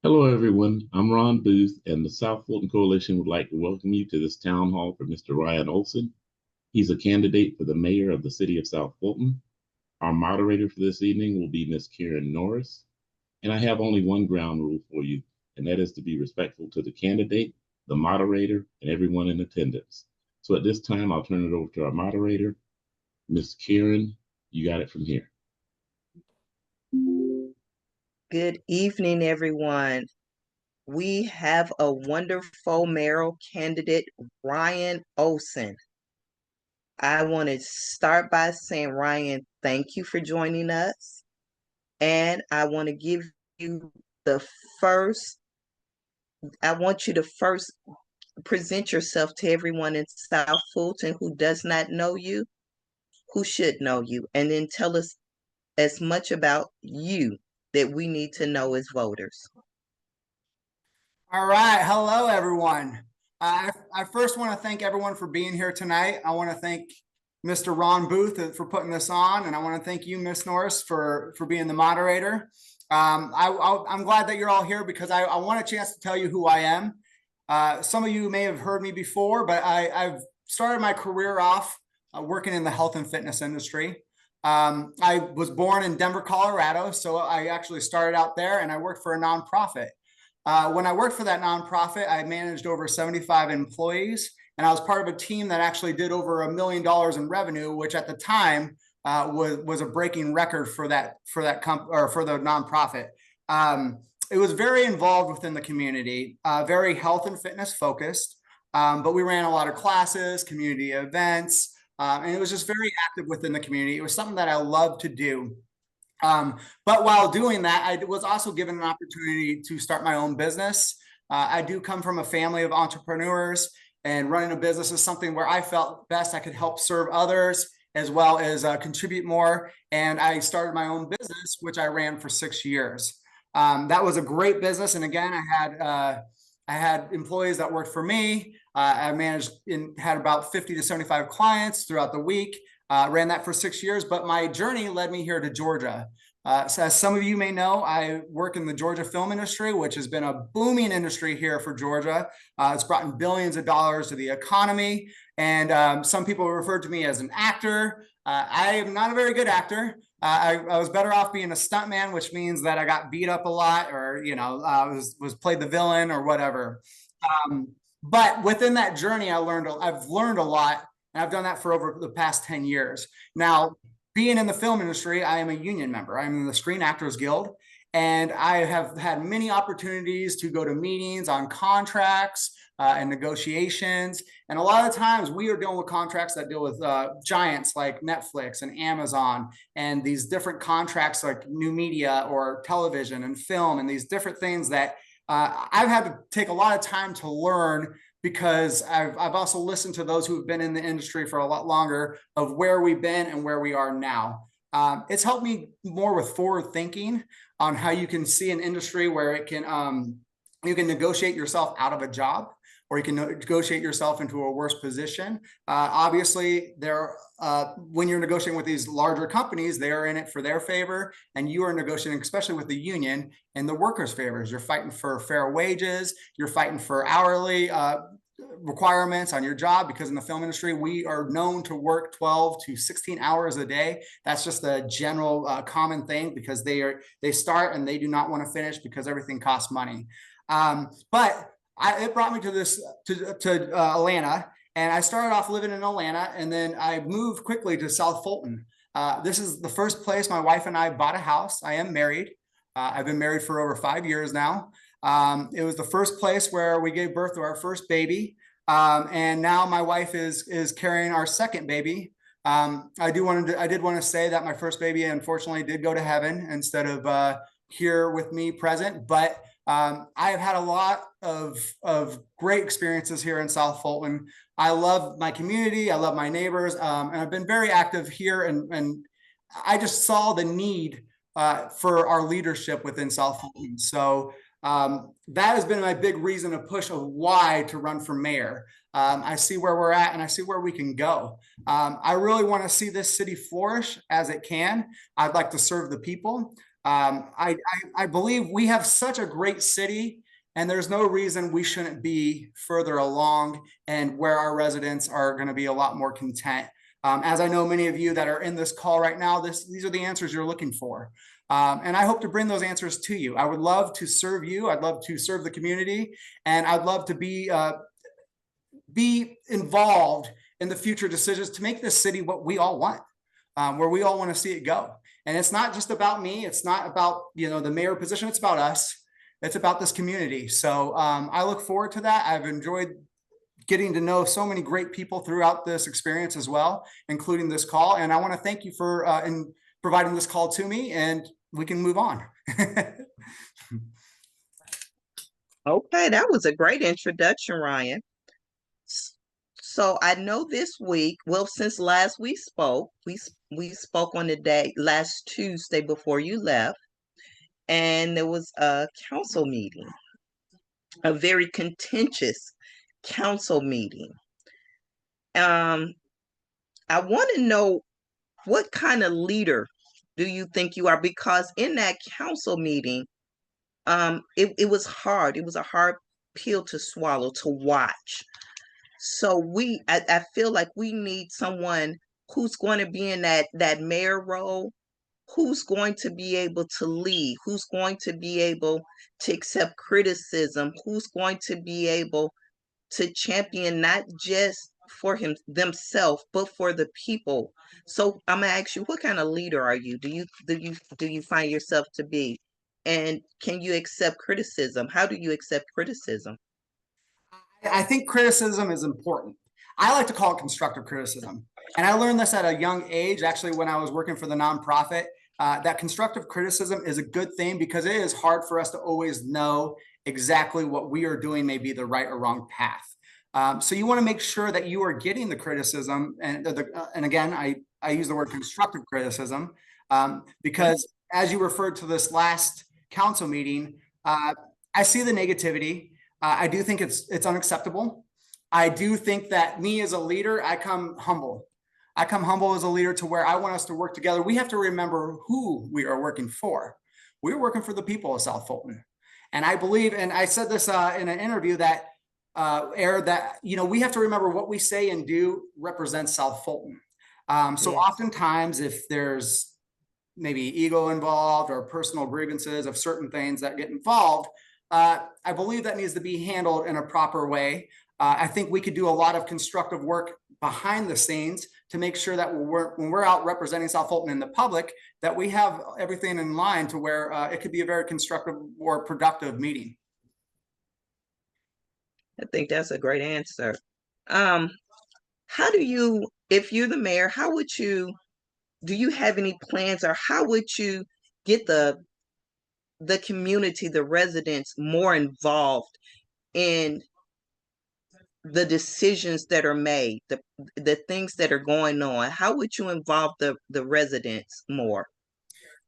Hello, everyone. I'm Ron Booth, and the South Fulton Coalition would like to welcome you to this town hall for Mr. Ryan Olson. He's a candidate for the mayor of the City of South Fulton. Our moderator for this evening will be Ms. Karen Norris. And I have only one ground rule for you, and that is to be respectful to the candidate, the moderator, and everyone in attendance. So at this time, I'll turn it over to our moderator, Ms. Karen. You got it from here. Good evening, everyone. We have a wonderful mayoral candidate, Ryan Olson. I want to start by saying, Ryan, thank you for joining us. And I want to give you the first, I want you to first present yourself to everyone in South Fulton who does not know you, who should know you, and then tell us as much about you that we need to know as voters. All right. Hello, everyone. I first want to thank everyone for being here tonight. I want to thank Mr. Ron Booth for putting this on, and I want to thank you, Miss Norris, for being the moderator. I'm glad that you're all here because I want a chance to tell you who I am. Some of you may have heard me before, but I've started my career off working in the health and fitness industry. I was born in Denver, Colorado, so I actually started out there, and I worked for a nonprofit. When I worked for that nonprofit, I managed over 75 employees, and I was part of a team that actually did over $1 million in revenue, which at the time was a breaking record for the nonprofit. It was very involved within the community, very health and fitness focused, but we ran a lot of classes, community events, and it was just very active within the community. It was something that I loved to do. But while doing that, I was also given an opportunity to start my own business. I do come from a family of entrepreneurs, and running a business is something where I felt best I could help serve others as well as contribute more. And I started my own business, which I ran for 6 years. That was a great business. And again, I had employees that worked for me. I managed and had about 50 to 75 clients throughout the week. Ran that for 6 years, but my journey led me here to Georgia. So as some of you may know, I work in the Georgia film industry, which has been a booming industry here for Georgia. It's brought in billions of dollars to the economy. And some people refer to me as an actor. I am not a very good actor. I was better off being a stuntman, which means that I got beat up a lot, or was played the villain or whatever. But within that journey, I've learned a lot. And I've done that for over the past 10 years. Now, being in the film industry, I am a union member. I'm in the Screen Actors Guild, and I have had many opportunities to go to meetings on contracts and negotiations. And a lot of times we are dealing with contracts that deal with giants like Netflix and Amazon, and these different contracts like new media or television and film, and these different things that I've had to take a lot of time to learn, because I've also listened to those who have been in the industry for a lot longer of where we've been and where we are now. It's helped me more with forward thinking on how you can see an industry where it can you can negotiate yourself out of a job, or you can negotiate yourself into a worse position. Obviously, when you're negotiating with these larger companies, they are in it for their favor, and you are negotiating, especially with the union, in the workers' favors. You're fighting for fair wages. You're fighting for hourly requirements on your job, because in the film industry, we are known to work 12 to 16 hours a day. That's just a general common thing, because they start and they do not want to finish because everything costs money. But it brought me to Atlanta, and I started off living in Atlanta, and then I moved quickly to South Fulton. This is the first place my wife and I bought a house. I am married. I've been married for over 5 years now. It was the first place where we gave birth to our first baby, and now my wife is carrying our second baby. I did want to say that my first baby unfortunately did go to heaven instead of here with me present, but I've had a lot of great experiences here in South Fulton. I love my community. I love my neighbors. And I've been very active here. And I just saw the need for our leadership within South Fulton. So that has been my big reason to push of why to run for mayor. I see where we're at, and I see where we can go. I really want to see this city flourish as it can. I'd like to serve the people. I believe we have such a great city, and there's no reason we shouldn't be further along and where our residents are going to be a lot more content. As I know many of you that are in this call right now, these are the answers you're looking for. And I hope to bring those answers to you. I would love to serve you. I'd love to serve the community, and I'd love to be involved in the future decisions to make this city what we all want, where we all want to see it go. And it's not just about me. It's not about, the mayor position. It's about us. It's about this community. So I look forward to that. I've enjoyed getting to know so many great people throughout this experience as well, including this call. And I want to thank you for in providing this call to me, and we can move on. Okay, that was a great introduction, Ryan. So I know this week, well, since last we spoke, we spoke on the day last Tuesday before you left, and there was a council meeting, a very contentious council meeting. I want to know, what kind of leader do you think you are? Because in that council meeting, it was hard. It was a hard pill to swallow, to watch. So I feel like we need someone who's going to be in that mayor role, who's going to be able to lead, who's going to be able to accept criticism, who's going to be able to champion not just for themselves, but for the people. So I'm gonna ask you, what kind of leader are you? Do you find yourself to be? And can you accept criticism? How do you accept criticism? I think criticism is important. I like to call it constructive criticism. And I learned this at a young age, actually, when I was working for the nonprofit, that constructive criticism is a good thing, because it is hard for us to always know exactly what we are doing may be the right or wrong path. So you want to make sure that you are getting the criticism. And again, I use the word constructive criticism, because as you referred to this last council meeting, I see the negativity. I do think it's unacceptable. I do think that me as a leader, I come humble. I come humble as a leader to where I want us to work together. We have to remember who we are working for. We're working for the people of South Fulton. And I believe, and I said this in an interview that aired, that, we have to remember what we say and do represents South Fulton. So Yes. oftentimes, if there's maybe ego involved or personal grievances of certain things that get involved, I believe that needs to be handled in a proper way. I think we could do a lot of constructive work behind the scenes to make sure that when we're out representing South Fulton in the public, that we have everything in line to where it could be a very constructive or productive meeting. I think that's a great answer. How do you, if you're the mayor, do you have any plans, or how would you get the community, the residents, more involved in the decisions that are made, the things that are going on? How would you involve the residents more?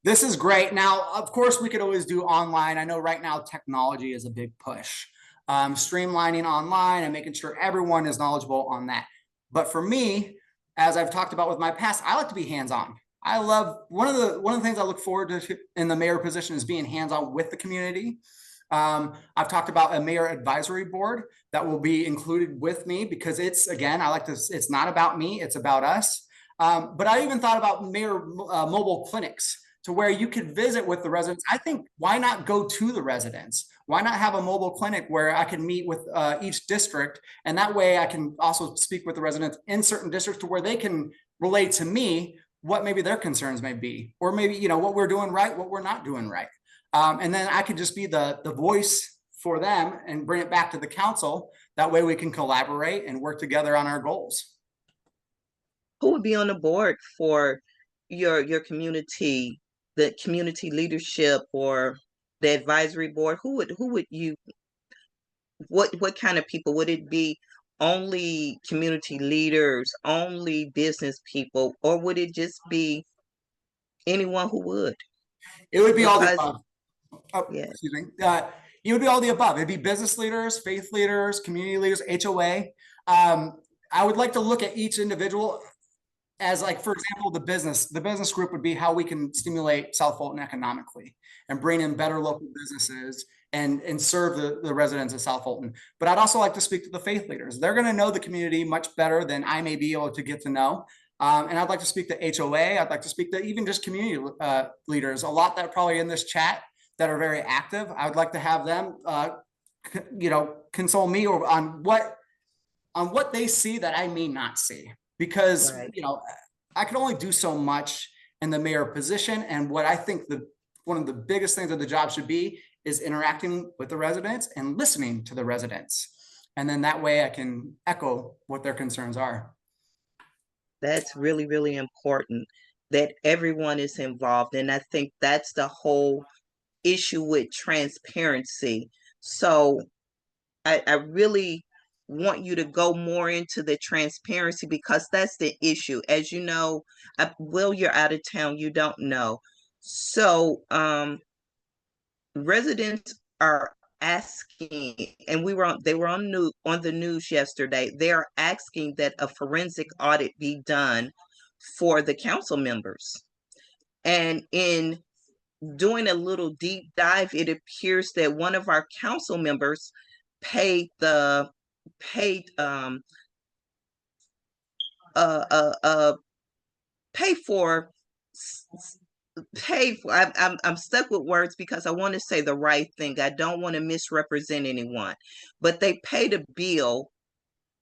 This is great. Now, of course, we could always do online. I know right now technology is a big push. Streamlining online and making sure everyone is knowledgeable on that. But for me, as I've talked about with my past, I like to be hands-on. I love one of the things I look forward to in the mayor position is being hands-on with the community. I've talked about a mayor advisory board that will be included with me, because it's not about me, it's about us. But I even thought about mayor mobile clinics, to where you could visit with the residents. I think, why not go to the residents? Why not have a mobile clinic where I can meet with each district, and that way I can also speak with the residents in certain districts, to where they can relate to me what maybe their concerns may be, or maybe what we're doing right, what we're not doing right. And then I could just be the voice for them and bring it back to the council. That way we can collaborate and work together on our goals. Who would be on the board for your community, the community leadership, or the advisory board? Who would you, what kind of people? Would it be only community leaders, only business people, or would it just be anyone who would? It would be all the Because above. Oh, yeah, excuse me. It would be all the above. It'd be business leaders, faith leaders, community leaders, HOA. I would like to look at each individual. as like, for example, the business group would be how we can stimulate South Fulton economically and bring in better local businesses and serve the residents of South Fulton. But I'd also like to speak to the faith leaders. They're going to know the community much better than I may be able to get to know. And I'd like to speak to HOA. I'd like to speak to even just community leaders, a lot that are probably in this chat that are very active. I would like to have them, console me on what they see that I may not see, because, Right. I can only do so much in the mayor position. And what I think one of the biggest things of the job should be is interacting with the residents and listening to the residents. And then that way I can echo what their concerns are. That's really, really important that everyone is involved. And I think that's the whole issue with transparency. So I really want you to go more into the transparency, because that's the issue. As you know, Will, you're out of town, you don't know. So residents are asking, and they were on the news yesterday. They are asking that a forensic audit be done for the council members. And in doing a little deep dive, it appears that one of our council members paid paid uh uh uh pay for I'm stuck with words because I want to say the right thing. I don't want to misrepresent anyone, but they paid a bill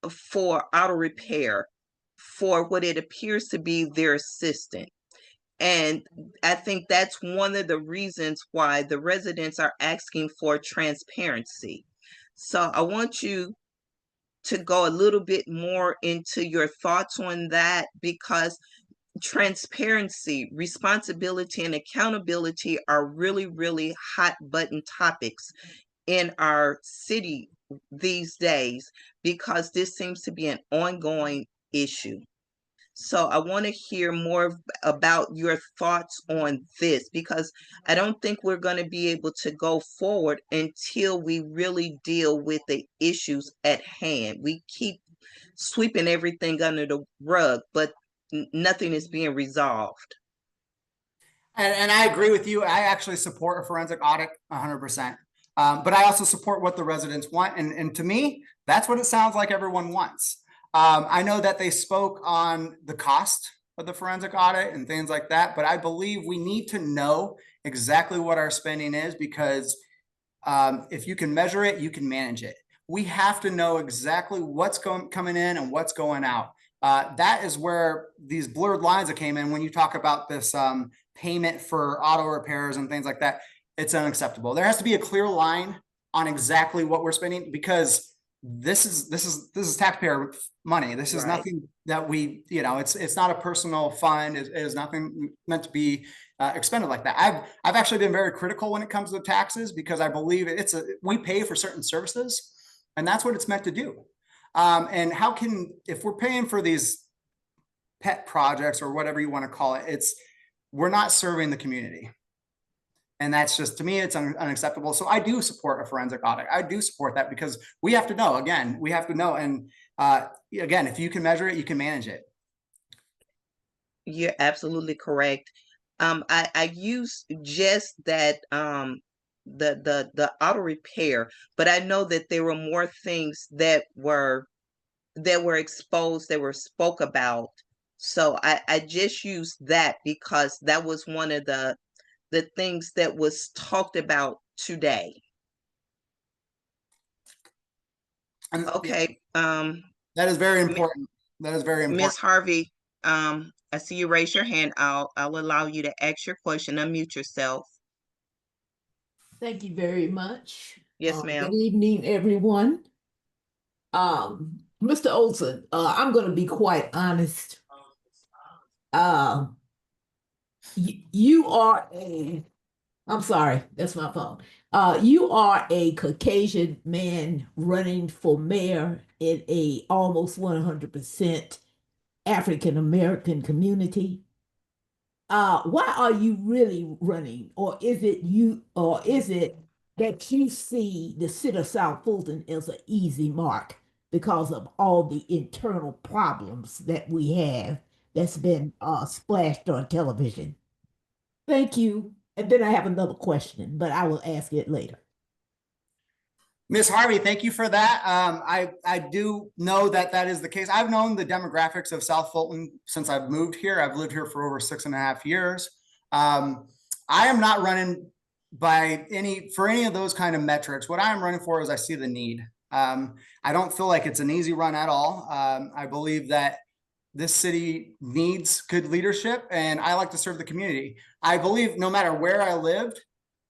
for auto repair for what it appears to be their assistant. And I think that's one of the reasons why the residents are asking for transparency. So I want you to go a little bit more into your thoughts on that, because transparency, responsibility, and accountability are really, really hot button topics in our city these days, because this seems to be an ongoing issue. So I want to hear more about your thoughts on this, because I don't think we're going to be able to go forward until we really deal with the issues at hand. We keep sweeping everything under the rug, but nothing is being resolved. And I agree with you. I actually support a forensic audit 100%. But I also support what the residents want. And to me, that's what it sounds like everyone wants. I know that they spoke on the cost of the forensic audit and things like that, but I believe we need to know exactly what our spending is, because if you can measure it, you can manage it. We have to know exactly what's coming in and what's going out. That is where these blurred lines that came in when you talk about this payment for auto repairs and things like that. It's unacceptable. There has to be a clear line on exactly what we're spending, because this is taxpayer money. This is Right. nothing that we, it's not a personal fund. It is nothing meant to be expended like that. I've actually been very critical when it comes to taxes, because I believe we pay for certain services, and that's what it's meant to do. And if we're paying for these pet projects or whatever you want to call it, we're not serving the community. And that's just, to me, it's unacceptable. So I do support a forensic audit. I do support that, because we have to know. Again, we have to know. And again, if you can measure it, you can manage it. You're absolutely correct. I use just that the auto repair, but I know that there were more things that were exposed, that were spoke about. So I just used that because that was one of the things that was talked about today. And Okay. that is very important. That is very important. Miss Harvey, I see you raise your hand. I'll allow you to ask your question. Unmute yourself. Thank you very much. Yes, ma'am. Good evening, everyone. Mr. Olson, I'm going to be quite honest. You are I'm sorry, that's my phone. You are a Caucasian man running for mayor in a almost 100% African American community. Why are you really running? Or is it that you see the city of South Fulton as an easy mark because of all the internal problems that we have that's been splashed on television. Thank you. And then I have another question, but I will ask it later. Ms. Harvey, thank you for that. I do know that that is the case. I've known the demographics of South Fulton since I've moved here. I've lived here for over 6.5 years. I am not running for any of those kind of metrics. What I'm running for is I see the need. I don't feel like it's an easy run at all. I believe that this city needs good leadership, and I like to serve the community. I believe no matter where I lived,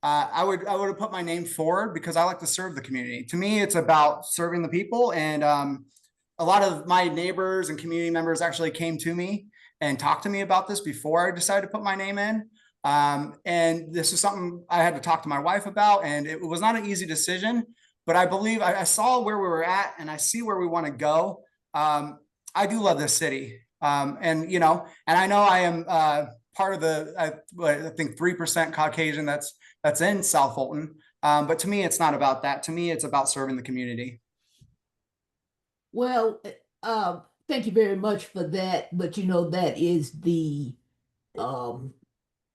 I would have put my name forward because I like to serve the community. To me, it's about serving the people. And a lot of my neighbors and community members actually came to me and talked to me about this before I decided to put my name in. And this is something I had to talk to my wife about, and it was not an easy decision, but I believe I saw where we were at and I see where we want to go. I do love this city. And I know I am part of I think 3% Caucasian that's in South Fulton. But to me, it's not about that. To me, it's about serving the community. Well, thank you very much for that. But that is the um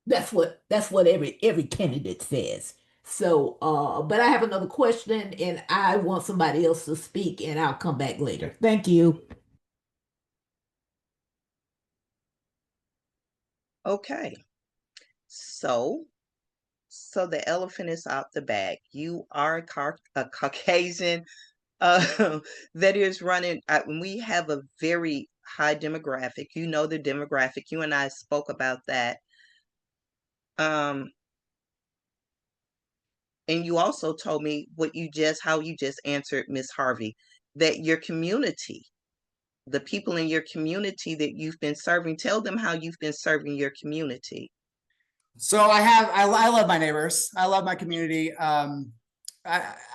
that's what every candidate says. So but I have another question and I want somebody else to speak and I'll come back later. Thank you. Okay. So the elephant is out the bag. You are a Caucasian that is running. We have a very high demographic. You know the demographic. You and I spoke about that. And you also told me how you just answered Miss Harvey, that your community, the people in your community that you've been serving, tell them how you've been serving your community. So I love my neighbors. I love my community. I've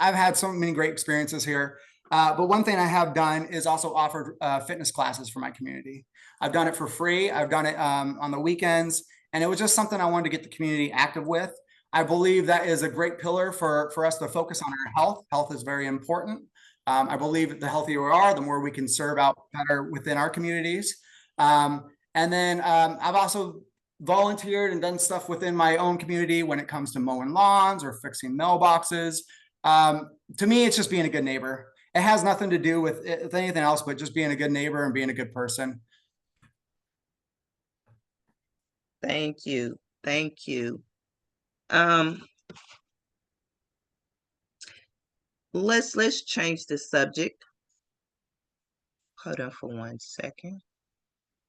had so many great experiences here. But one thing I have done is also offered fitness classes for my community. I've done it for free. I've done it on the weekends. And it was just something I wanted to get the community active with. I believe that is a great pillar for us to focus on our health. Health is very important. I believe the healthier we are, the more we can serve out better within our communities. And then I've also volunteered and done stuff within my own community when it comes to mowing lawns or fixing mailboxes. To me, it's just being a good neighbor. It has nothing to do with anything else, but just being a good neighbor and being a good person. Thank you. Thank you. Let's change the subject. Hold on for 1 second.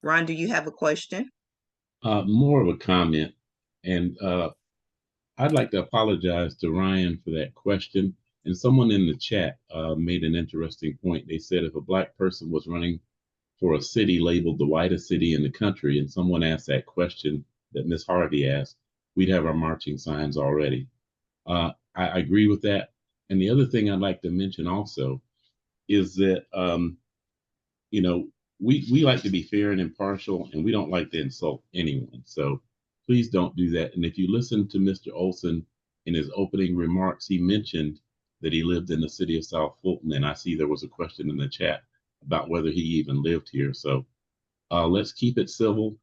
Ron, do you have a question? More of a comment, and I'd like to apologize to Ryan for that question. And someone in the chat made an interesting point. They said if a Black person was running for a city labeled the whitest city in the country, and someone asked that question that Miss Harvey asked, we'd have our marching signs already. I agree with that. And the other thing I'd like to mention also is that, we like to be fair and impartial, and we don't like to insult anyone. So please don't do that. And if you listen to Mr. Olson in his opening remarks, he mentioned that he lived in the city of South Fulton. And I see there was a question in the chat about whether he even lived here. So let's keep it civil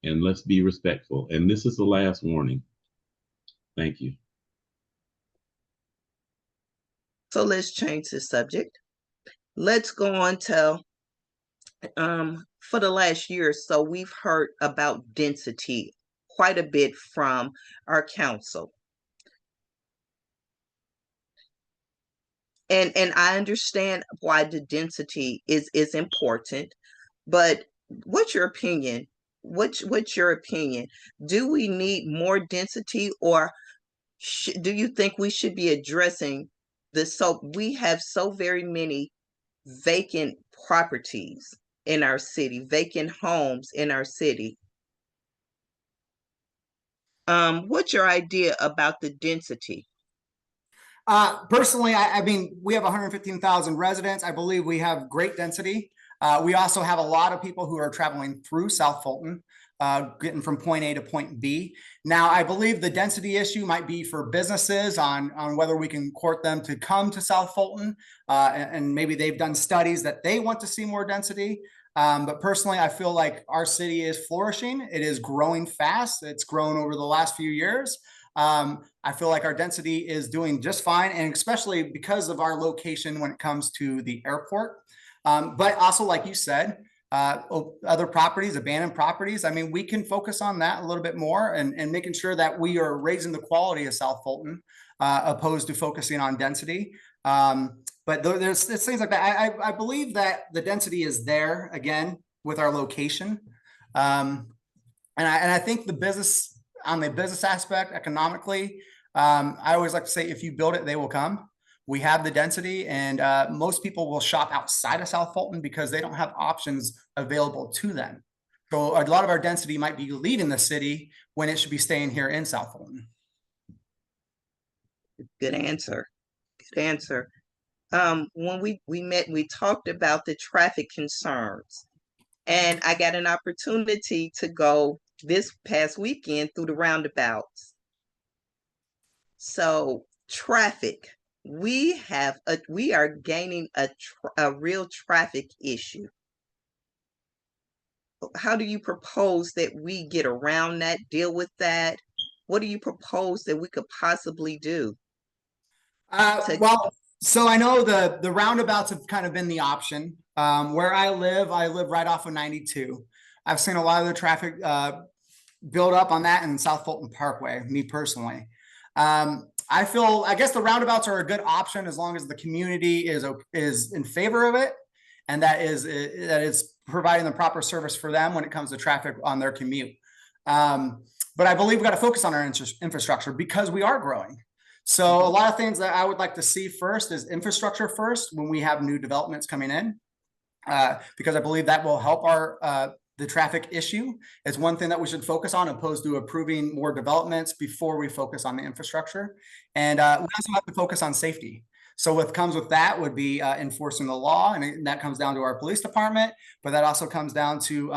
and let's be respectful. And this is the last warning. Thank you. So let's change the subject. Let's go on to, for the last year or so, we've heard about density quite a bit from our council. And I understand why the density is important, but what's your opinion? What's your opinion? Do we need more density, or do you think we should be addressing this? So we have so very many vacant properties in our city, vacant homes in our city. What's your idea about the density? Personally, I mean, we have 115,000 residents. I believe we have great density. We also have a lot of people who are traveling through South Fulton, getting from point A to point B. Now, I believe the density issue might be for businesses on whether we can court them to come to South Fulton, and maybe they've done studies that they want to see more density. But personally, I feel like our city is flourishing. It is growing fast. It's grown over the last few years. I feel like our density is doing just fine, and especially because of our location when it comes to the airport. But also, like you said, other properties, abandoned properties. I mean, we can focus on that a little bit more and making sure that we are raising the quality of South Fulton, opposed to focusing on density. But there's things like that. I believe that the density is there again with our location. And I think the business, on the business aspect, economically, I always like to say, if you build it, they will come. We have the density, and most people will shop outside of South Fulton because they don't have options available to them. So a lot of our density might be leaving the city when it should be staying here in South Fulton. Good answer. Good answer. When we met, we talked about the traffic concerns, and I got an opportunity to go this past weekend through the roundabouts. So traffic, we are gaining a real traffic issue. How do you propose that we get around that, deal with that? What do you propose that we could possibly do? Well, so I know the roundabouts have kind of been the option. Where I live right off of 92. I've seen a lot of the traffic build up on that in South Fulton Parkway, me personally. I guess the roundabouts are a good option as long as the community is in favor of it, and that is providing the proper service for them when it comes to traffic on their commute. But I believe we've got to focus on our infrastructure because we are growing. So a lot of things that I would like to see first is infrastructure first when we have new developments coming in, because I believe that will help the traffic issue. It's one thing that we should focus on, opposed to approving more developments before we focus on the infrastructure. And we also have to focus on safety. So what comes with that would be enforcing the law, and that comes down to our police department, but that also comes down to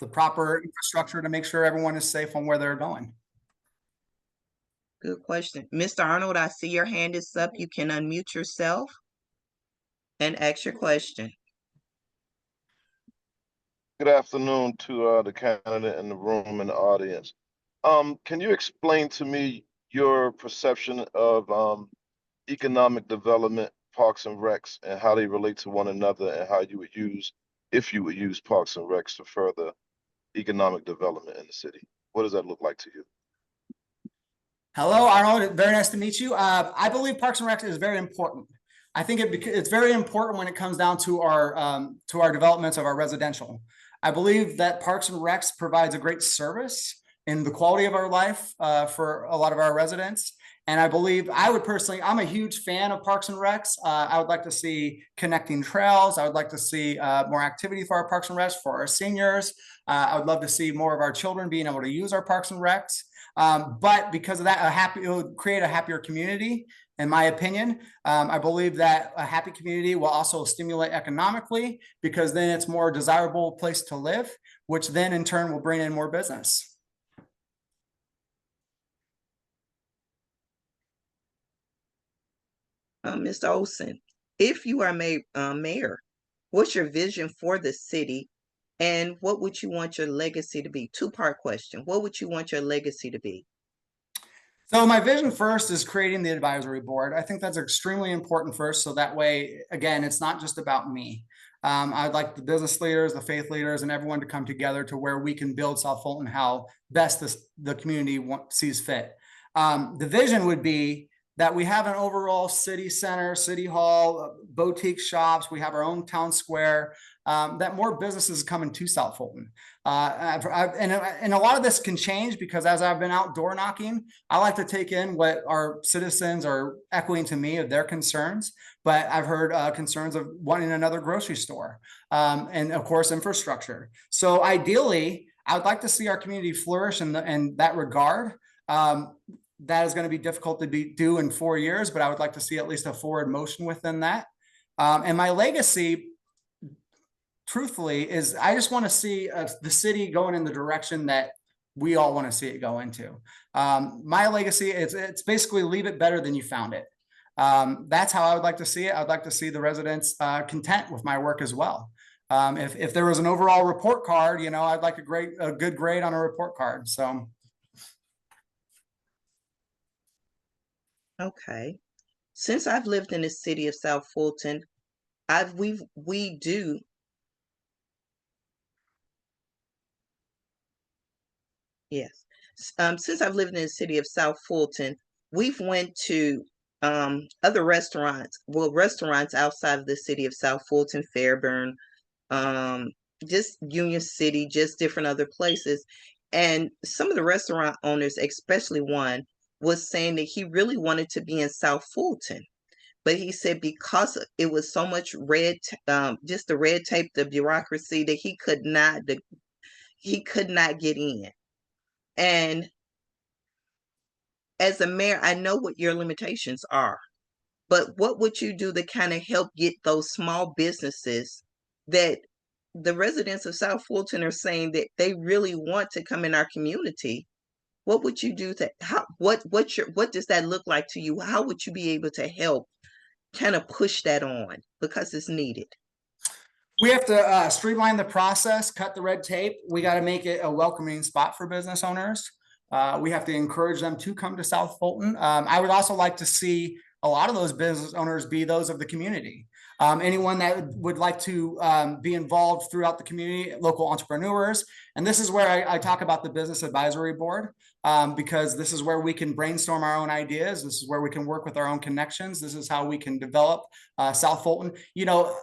the proper infrastructure to make sure everyone is safe on where they're going. Good question. Mr. Arnold, I see your hand is up. You can unmute yourself and ask your question. Good afternoon to the candidate in the room and the audience. Can you explain to me your perception of economic development, parks and recs, and how they relate to one another, and how you would use, if you would use parks and recs to further economic development in the city? What does that look like to you? Hello, Arnold. Very nice to meet you. I believe Parks and Rec is very important. I think it's very important when it comes down to our developments of our residential. I believe that Parks and Recs provides a great service in the quality of our life for a lot of our residents. And I believe I'm a huge fan of Parks and Recs. I would like to see connecting trails. I would like to see more activity for our Parks and Recs for our seniors. I would love to see more of our children being able to use our Parks and Recs. But because of that, it would create a happier community, in my opinion. I believe that a happy community will also stimulate economically, because then it's more desirable place to live, which then in turn will bring in more business. Mr. Olson, if you are mayor, what's your vision for the city, and what would you want your legacy to be? Two-part question. What would you want your legacy to be? So my vision first is creating the advisory board. I think that's extremely important first. So that way, again, it's not just about me. I'd like the business leaders, the faith leaders, and everyone to come together to where we can build South Fulton how best the community sees fit. The vision would be that we have an overall city center, city hall, boutique shops. We have our own town square, that more businesses come into South Fulton. And a lot of this can change, because as I've been out door knocking, I like to take in what our citizens are echoing to me of their concerns. But I've heard concerns of wanting another grocery store, and of course, infrastructure. So ideally, I would like to see our community flourish in that regard. That is going to be difficult to do in 4 years, but I would like to see at least a forward motion within that. And my legacy, truthfully, is I just want to see the city going in the direction that we all want to see it go into. My legacy, it's basically leave it better than you found it. That's how I would like to see it. I'd like to see the residents content with my work as well. If there was an overall report card, you know, I'd like a good grade on a report card. So. Okay. Since I've lived in the city of South Fulton, we do. Yes. Since I've lived in the city of South Fulton, we've went to other restaurants, well, restaurants outside of the city of South Fulton, Fairburn, um, just Union City, just different other places. And some of the restaurant owners, especially one, was saying that he really wanted to be in South Fulton. But he said because it was so much just the red tape, the bureaucracy, that he could not get in. And as a mayor, I know what your limitations are, but what would you do to kind of help get those small businesses that the residents of South Fulton are saying that they really want to come in our community? What would you do what does that look like to you? How would you be able to help kind of push that on because it's needed? We have to streamline the process, cut the red tape. We got to make it a welcoming spot for business owners. We have to encourage them to come to South Fulton. I would also like to see a lot of those business owners be those of the community. Anyone that would like to be involved throughout the community, local entrepreneurs. And this is where I talk about the business advisory board, because this is where we can brainstorm our own ideas. This is where we can work with our own connections. This is how we can develop South Fulton. You know,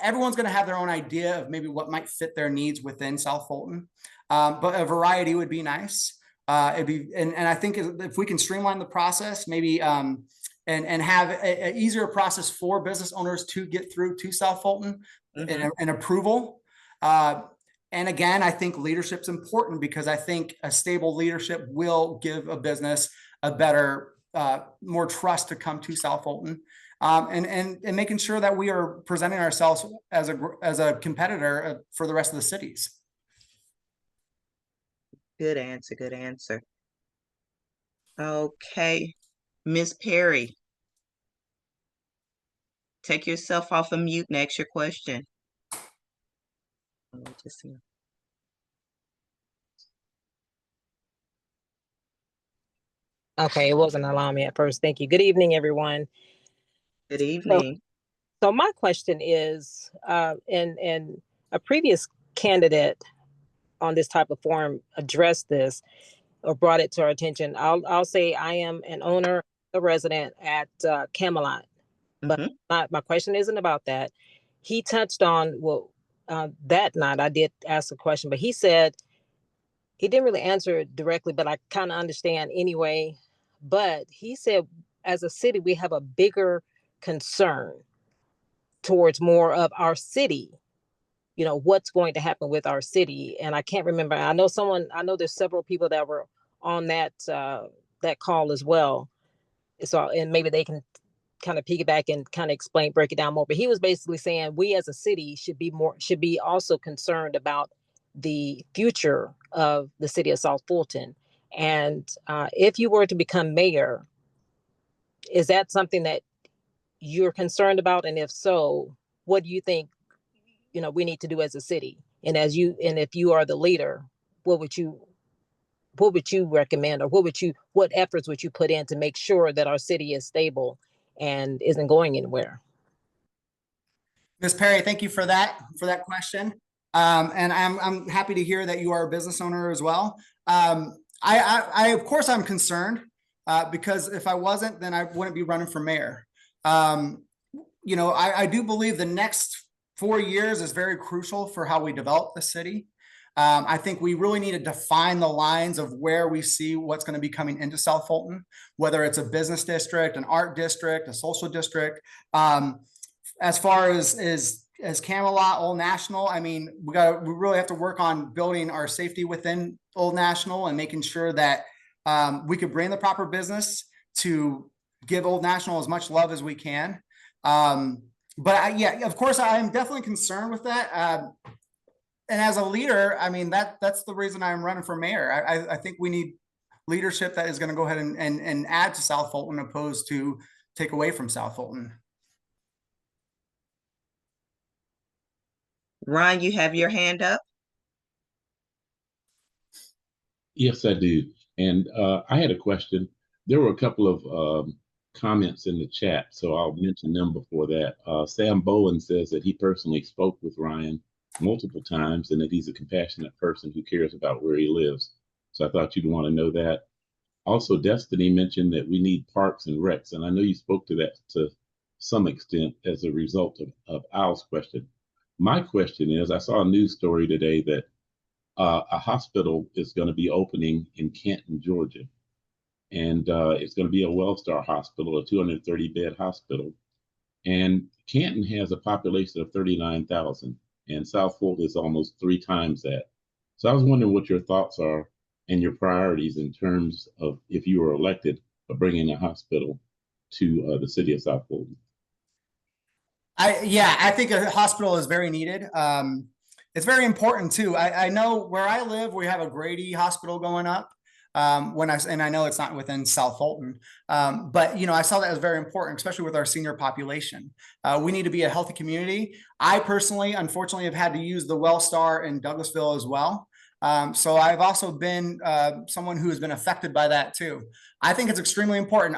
everyone's going to have their own idea of maybe what might fit their needs within South Fulton, but a variety would be nice. And I think if we can streamline the process, maybe and have an easier process for business owners to get through to South Fulton and approval. And again, I think leadership's important because I think a stable leadership will give a business a better, more trust to come to South Fulton. And making sure that we are presenting ourselves as a competitor for the rest of the cities. Good answer. Good answer. Okay, Ms. Perry, take yourself off of mute and ask your question. Let me just see. Okay, it wasn't allowing me at first. Thank you. Good evening, everyone. Good evening. So my question is, and a previous candidate on this type of forum addressed this or brought it to our attention. I'll say I am an owner, a resident at Camelot, but my question isn't about that. He touched on, that night I did ask a question, but he said, he didn't really answer it directly, but I kind of understand anyway. But he said, as a city, we have a bigger concern towards more of our city, you know, what's going to happen with our city. And I can't remember. I know there's several people that were on that call as well. So, and maybe they can kind of piggyback and kind of break it down more. But he was basically saying we as a city should be also concerned about the future of the city of South Fulton. And if you were to become mayor, is that something that you're concerned about? And if so, what do you think, you know, we need to do as a city? And if you are the leader, what would you recommend, or what efforts would you put in to make sure that our city is stable and isn't going anywhere? Ms. Perry, thank you for that question. And I'm happy to hear that you are a business owner as well. I of course I'm concerned because if I wasn't, then I wouldn't be running for mayor. You know, I do believe the next 4 years is very crucial for how we develop the city. I think we really need to define the lines of where we see what's going to be coming into South Fulton, whether it's a business district, an art district, a social district. As far as Camelot, Old National, I mean, we really have to work on building our safety within Old National and making sure that we could bring the proper business to give Old National as much love as we can. But yeah, of course, I am definitely concerned with that. And as a leader, I mean, that's the reason I'm running for mayor. I think we need leadership that is going to go ahead and add to South Fulton opposed to take away from South Fulton. Ron, you have your hand up? Yes, I do. And I had a question. There were a couple of comments in the chat, so I'll mention them before that. Sam Bowen says that he personally spoke with Ryan multiple times and that he's a compassionate person who cares about where he lives. So I thought you'd want to know that. Also, Destiny mentioned that we need parks and recs, and I know you spoke to that to some extent as a result of Al's question. My question is, I saw a news story today that a hospital is going to be opening in Canton, Georgia, and it's going to be a WellStar hospital, a 230-bed hospital. And Canton has a population of 39,000, and South Fulton is almost 3 times that. So I was wondering what your thoughts are and your priorities in terms of if you were elected of bringing a hospital to the city of South Fulton. Yeah, I think a hospital is very needed. It's very important too. I know where I live, we have a Grady hospital going up. And I know it's not within South Fulton, but I saw that as very important, especially with our senior population. We need to be a healthy community. I personally, unfortunately, have had to use the WellStar in Douglasville as well. So I've also been someone who has been affected by that too. I think it's extremely important.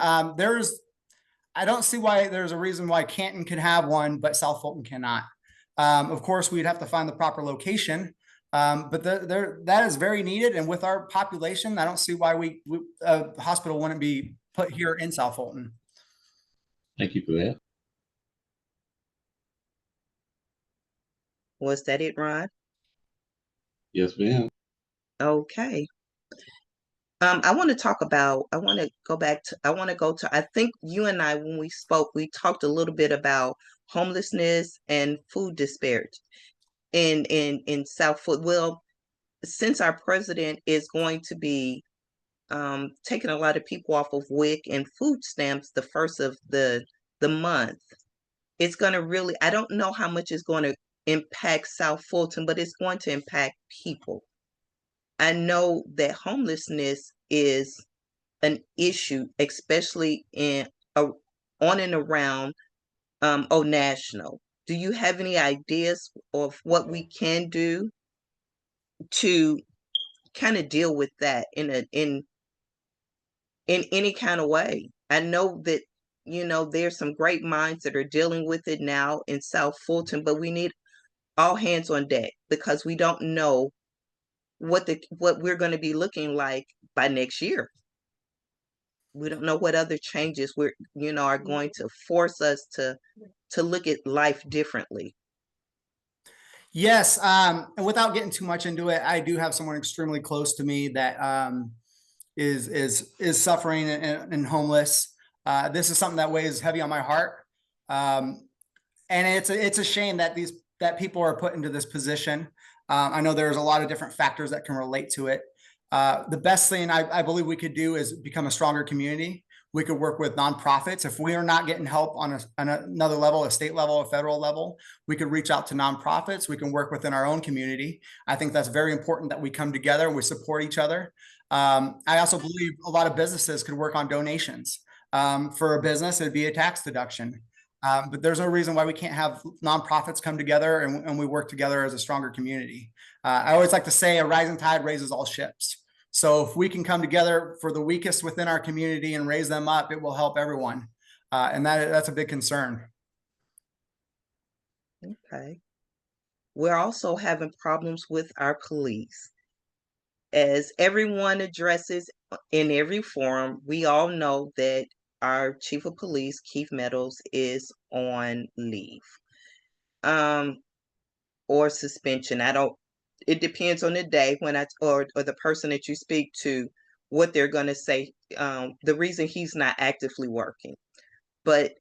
I don't see why there's a reason why Canton can have one, but South Fulton cannot. Of course, we'd have to find the proper location, but that is very needed. And with our population, I don't see why a hospital wouldn't be put here in South Fulton. Thank you for that. Was that it, Ron? Yes, ma'am. Okay. I want to go to, I think you and I, when we spoke, we talked a little bit about homelessness and food disparity in South Fulton. Well, since our president is going to be taking a lot of people off of WIC and food stamps the first of the month, it's going to really, I don't know how much it's going to impact South Fulton, but it's going to impact people. I know that homelessness is an issue, especially on and around National. Do you have any ideas of what we can do to kind of deal with that in any kind of way? I know that there's some great minds that are dealing with it now in South Fulton, but we need all hands on deck because we don't know what we're going to be looking like by next year. We don't know what other changes are going to force us to look at life differently. Yes, and without getting too much into it, I do have someone extremely close to me that is suffering and homeless. This is something that weighs heavy on my heart, and it's a shame that that people are put into this position. I know there's a lot of different factors that can relate to it. The best thing I believe we could do is become a stronger community. We could work with nonprofits. If we are not getting help on another level, a state level, a federal level, we could reach out to nonprofits. We can work within our own community. I think that's very important that we come together and we support each other. I also believe a lot of businesses could work on donations. For a business, it'd be a tax deduction. But there's no reason why we can't have nonprofits come together and we work together as a stronger community. I always like to say a rising tide raises all ships. So if we can come together for the weakest within our community and raise them up, it will help everyone. And that's a big concern. Okay. We're also having problems with our police. As everyone addresses in every forum, we all know that our chief of police, Keith Meadows, is on leave or suspension. It depends on the day or the person that you speak to, what they're going to say, the reason he's not actively working. But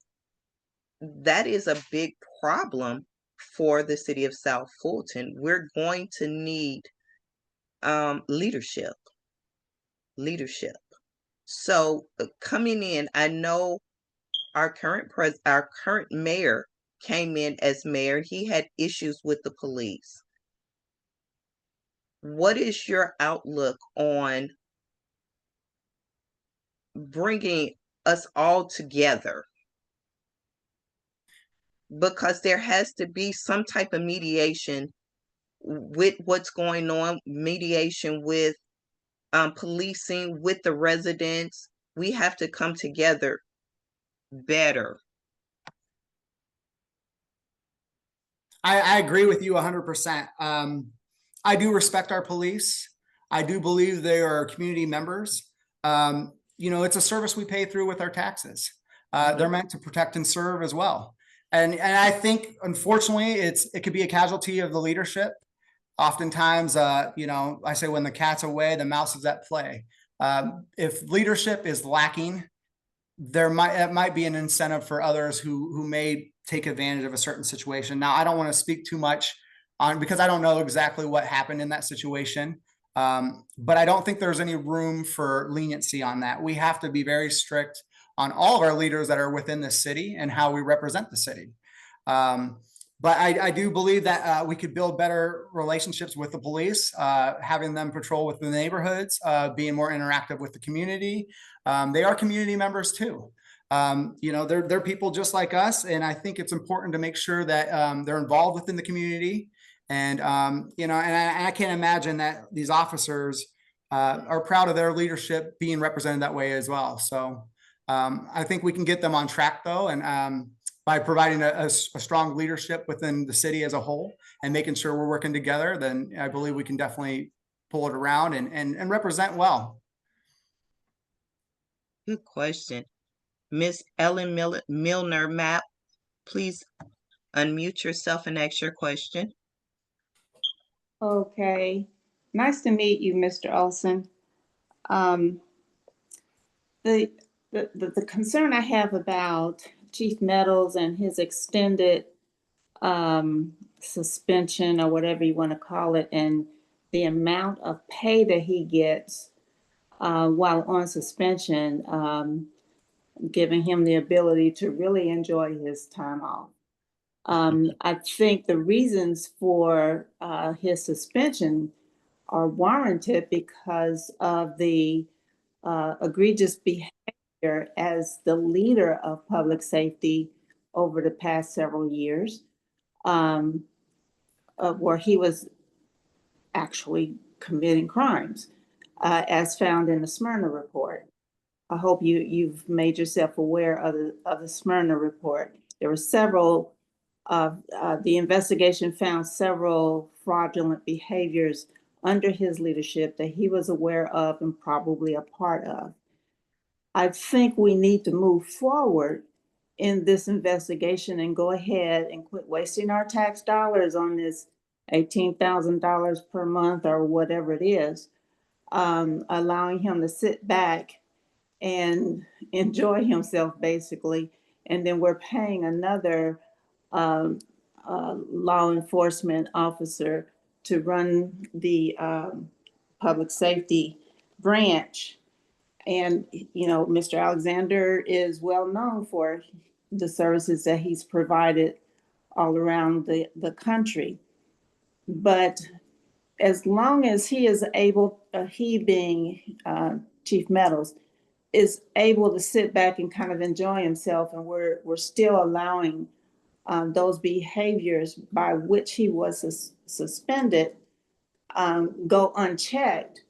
that is a big problem for the city of South Fulton. We're going to need leadership. So coming in, I know our current mayor came in as mayor and he had issues with the police. What is your outlook on bringing us all together? because there has to be some type of mediation with what's going on, mediation with policing, with the residents. We have to come together better. I agree with you 100%. I do respect our police. I do believe they are community members. You know, it's a service we pay through with our taxes. They're meant to protect and serve as well. And I think, unfortunately, it could be a casualty of the leadership. Oftentimes, you know, I say when the cat's away, the mouse is at play. If leadership is lacking, it might be an incentive for others who may take advantage of a certain situation. Now, I don't want to speak too much on, because I don't know exactly what happened in that situation. But I don't think there's any room for leniency on that. We have to be very strict on all of our leaders that are within the city and how we represent the city. But I do believe that we could build better relationships with the police, having them patrol with the neighborhoods, being more interactive with the community. They are community members too. You know, they're people just like us. And I think it's important to make sure that they're involved within the community. And, you know, and I can't imagine that these officers are proud of their leadership being represented that way as well. So I think we can get them on track though. And by providing a strong leadership within the city as a whole and making sure we're working together, then I believe we can definitely pull it around and represent well. Good question. Miss Ellen Milner Map, please unmute yourself and ask your question. Okay, nice to meet you, Mr. Olson. The concern I have about Chief Meadows and his extended suspension, or whatever you want to call it, and the amount of pay that he gets while on suspension, giving him the ability to really enjoy his time off. I think the reasons for his suspension are warranted because of the egregious behavior as the leader of public safety over the past several years, where he was actually committing crimes, as found in the Smyrna report. I hope you've made yourself aware of the Smyrna report. There were several. The investigation found several fraudulent behaviors under his leadership that he was aware of and probably a part of. I think we need to move forward in this investigation and go ahead and quit wasting our tax dollars on this $18,000 per month or whatever it is, allowing him to sit back and enjoy himself, basically. And then we're paying another law enforcement officer to run the public safety branch. And, you know, Mr. Alexander is well known for the services that he's provided all around the country. But as long as he is able, he being Chief Meadows, is able to sit back and kind of enjoy himself, and we're still allowing those behaviors by which he was suspended go unchecked,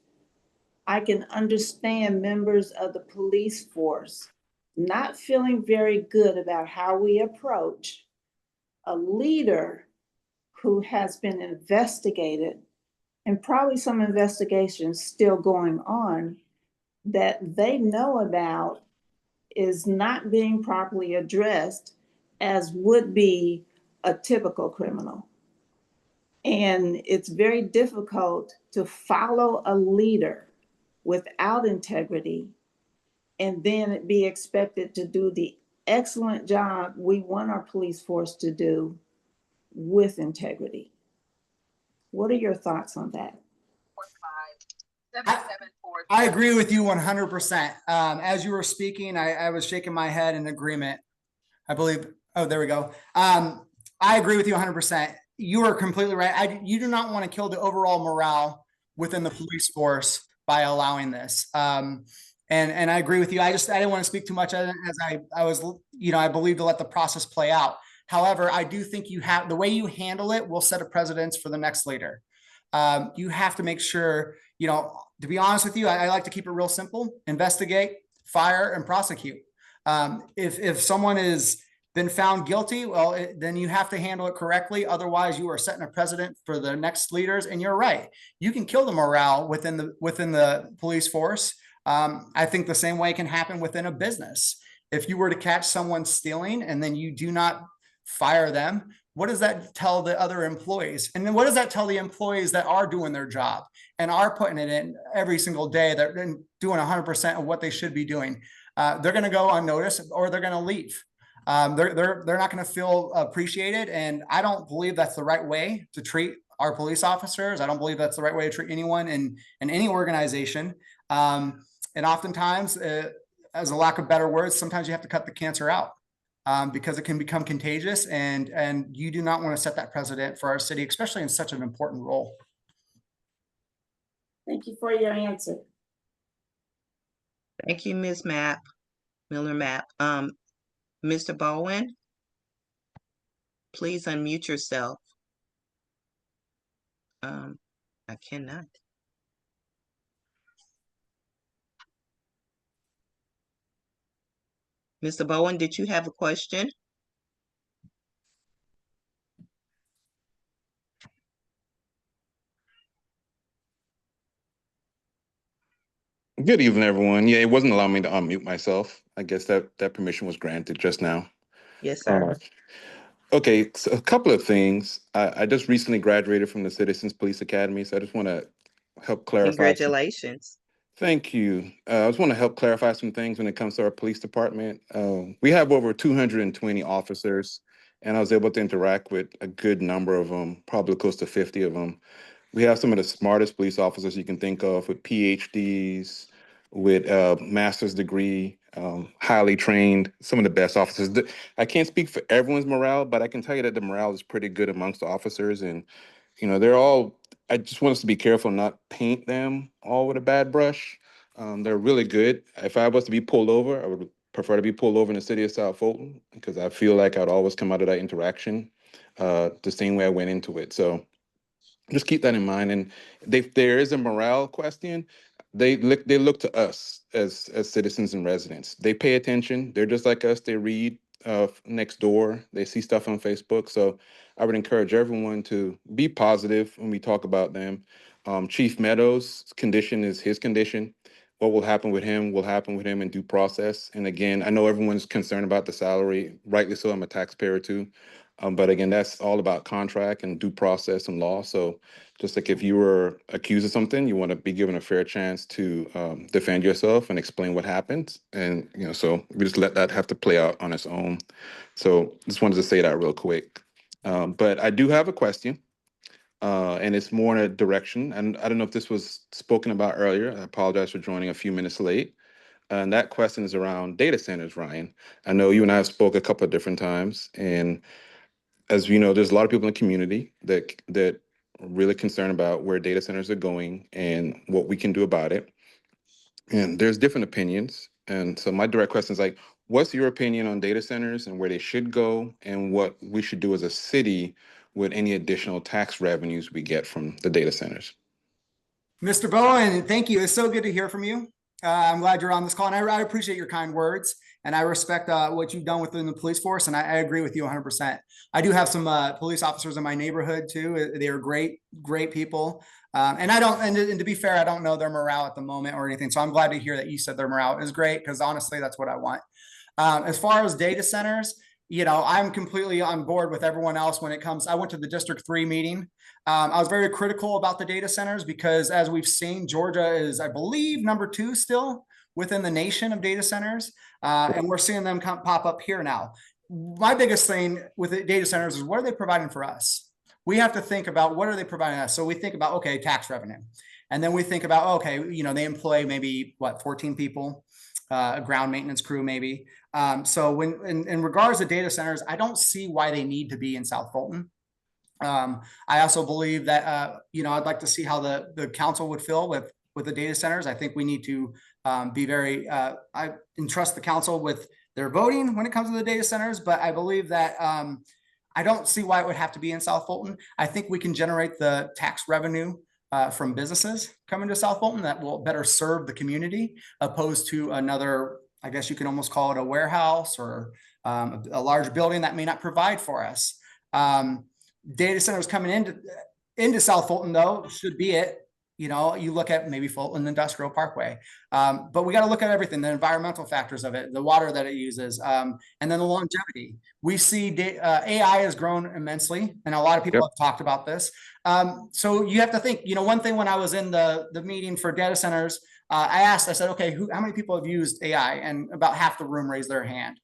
I can understand members of the police force not feeling very good about how we approach a leader who has been investigated, and probably some investigations still going on that they know about, is not being properly addressed as would be a typical criminal. And it's very difficult to follow a leader without integrity and then be expected to do the excellent job we want our police force to do with integrity. What are your thoughts on that? I agree with you 100%. As you were speaking, I was shaking my head in agreement. I believe, oh, there we go. I agree with you 100%. You are completely right. You do not want to kill the overall morale within the police force by allowing this. And I agree with you. I didn't want to speak too much as I was, you know, I believe to let the process play out. However, I do think the way you handle it will set a precedence for the next leader. You have to make sure, to be honest with you, I like to keep it real simple: investigate, fire, and prosecute. If someone has been found guilty, well, then you have to handle it correctly. Otherwise, you are setting a precedent for the next leaders. And you're right, you can kill the morale within the police force. I think the same way can happen within a business. If you were to catch someone stealing and then you do not fire them, what does that tell the other employees? And then what does that tell the employees that are doing their job and are putting it in every single day? They're doing 100% of what they should be doing. They're going to go unnoticed, or they're going to leave. They're not going to feel appreciated. And I don't believe that's the right way to treat our police officers. I don't believe that's the right way to treat anyone in any organization. And oftentimes, as a lack of better words, sometimes you have to cut the cancer out. Because it can become contagious, and you do not want to set that precedent for our city, especially in such an important role. Thank you for your answer. Thank you, Ms. Miller Mapp. Mr. Bowen, please unmute yourself. I cannot. Mr. Bowen, did you have a question? Good evening, everyone. Yeah, it wasn't allowing me to unmute myself. I guess that permission was granted just now. Yes, sir. Okay, so a couple of things. I just recently graduated from the Citizens Police Academy, so I just want to help clarify. Congratulations. Thank you. I just want to help clarify some things when it comes to our police department. We have over 220 officers, and I was able to interact with a good number of them, probably close to 50 of them. We have some of the smartest police officers you can think of, with PhDs, with a master's degree, highly trained, some of the best officers. I can't speak for everyone's morale, but I can tell you that the morale is pretty good amongst the officers. And, they're all, I just want us to be careful not paint them all with a bad brush. They're really good. If I was to be pulled over, I would prefer to be pulled over in the city of South Fulton, because I feel like I'd always come out of that interaction the same way I went into it. So just keep that in mind. And if there is a morale question, they look to us as citizens and residents. They pay attention. They're just like us. They read next door. They see stuff on Facebook. So I would encourage everyone to be positive when we talk about them. Chief Meadows' condition is his condition. What will happen with him will happen with him in due process. And again, I know everyone's concerned about the salary. Rightly so. I'm a taxpayer too. But again, that's all about contract and due process and law. So just like if you were accused of something, you want to be given a fair chance to defend yourself and explain what happened. And, so we just let that have to play out on its own. So just wanted to say that real quick. But I do have a question, and it's more in a direction. And I don't know if this was spoken about earlier. I apologize for joining a few minutes late. And that question is around data centers, Ryan. I know you and I have spoke a couple of different times, and as you know, there's a lot of people in the community that are really concerned about where data centers are going and what we can do about it. And there's different opinions. And so my direct question is like, what's your opinion on data centers and where they should go, and what we should do as a city with any additional tax revenues we get from the data centers? Mr. Bowen, thank you. It's so good to hear from you. I'm glad you're on this call, and I appreciate your kind words, and I respect what you've done within the police force, and I agree with you 100%. I do have some police officers in my neighborhood too. They are great people, and and to be fair, I don't know their morale at the moment or anything. So I'm glad to hear that you said their morale is great, because honestly, that's what I want. As far as data centers, I'm completely on board with everyone else when it comes. I went to the District 3 meeting. I was very critical about the data centers because, as we've seen, Georgia is, I believe, number 2 still within the nation of data centers. And we're seeing them pop up here now. My biggest thing with the data centers is, what are they providing for us? We have to think about, what are they providing us? So we think about, okay, tax revenue. And then we think about, okay, they employ maybe 14 people, a ground maintenance crew maybe. So when in regards to data centers, I don't see why they need to be in South Fulton. I also believe that, I'd like to see how the council would feel with the data centers. I think we need to be very, I entrust the council with their voting when it comes to the data centers, but I believe that I don't see why it would have to be in South Fulton. I think we can generate the tax revenue from businesses coming to South Fulton that will better serve the community, opposed to another, I guess you can almost call it a warehouse or a large building that may not provide for us. Data centers coming into South Fulton, though, should be it. You know, you look at maybe Fulton Industrial Parkway, but we got to look at everything, the environmental factors of it, the water that it uses, and then the longevity. We see AI has grown immensely, and a lot of people have talked about this. So you have to think, you know, one thing when I was in the meeting for data centers, I said, okay, how many people have used AI? And about half the room raised their hand.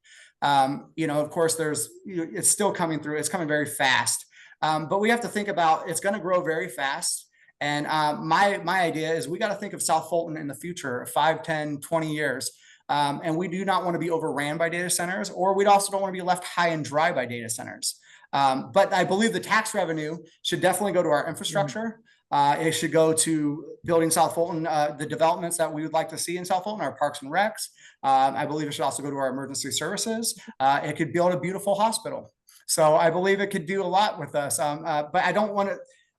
You know, of course, it's still coming through. It's coming very fast. But we have to think about, it's going to grow very fast. And my idea is we got to think of South Fulton in the future, 5, 10, 20 years. And we do not want to be overran by data centers, or we also don't want to be left high and dry by data centers. But I believe the tax revenue should definitely go to our infrastructure. It should go to building South Fulton, the developments that we would like to see in South Fulton, our parks and recs. I believe it should also go to our emergency services. It could build a beautiful hospital. So I believe it could do a lot with us. But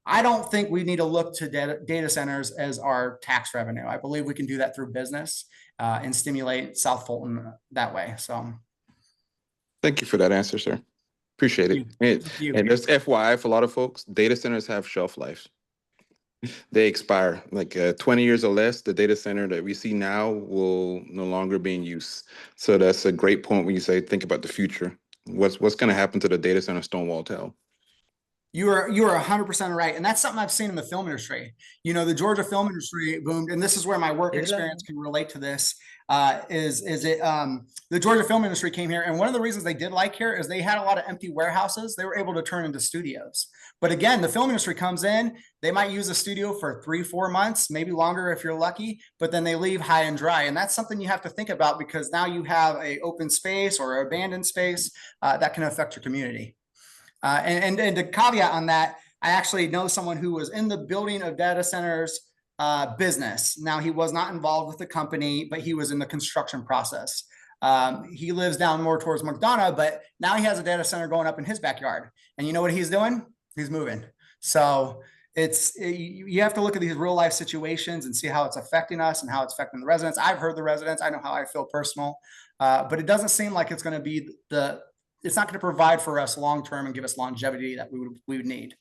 I don't think we need to look to data centers as our tax revenue. I believe we can do that through business and stimulate South Fulton that way. So Thank you for that answer, sir. Appreciate it. And just FYI for a lot of folks, data centers have shelf lives. They expire like 20 years or less. The data center that we see now will no longer be in use. So that's a great point when you say, think about the future. What's going to happen to the data center Stonewall Tell? You are 100% right. And that's something I've seen in the film industry. You know, the Georgia film industry boomed, and this is where my work experience can relate to this. The Georgia film industry came here, and one of the reasons they did like here is they had a lot of empty warehouses they were able to turn into studios. But again, the film industry comes in, they might use a studio for 3-4 months, maybe longer if you're lucky, but then they leave high and dry. And that's something you have to think about, because now you have an open space or abandoned space that can affect your community. And to caveat on that, I actually know someone who was in the building of data centers business. Now, he was not involved with the company, but he was in the construction process. He lives down more towards McDonough, but now he has a data center going up in his backyard. And you know what he's doing? He's moving. So you have to look at these real life situations and see how it's affecting us and how it's affecting the residents. I've heard the residents. I know how I feel personal, but it doesn't seem like it's going to be it's not going to provide for us long-term and give us longevity that we would need.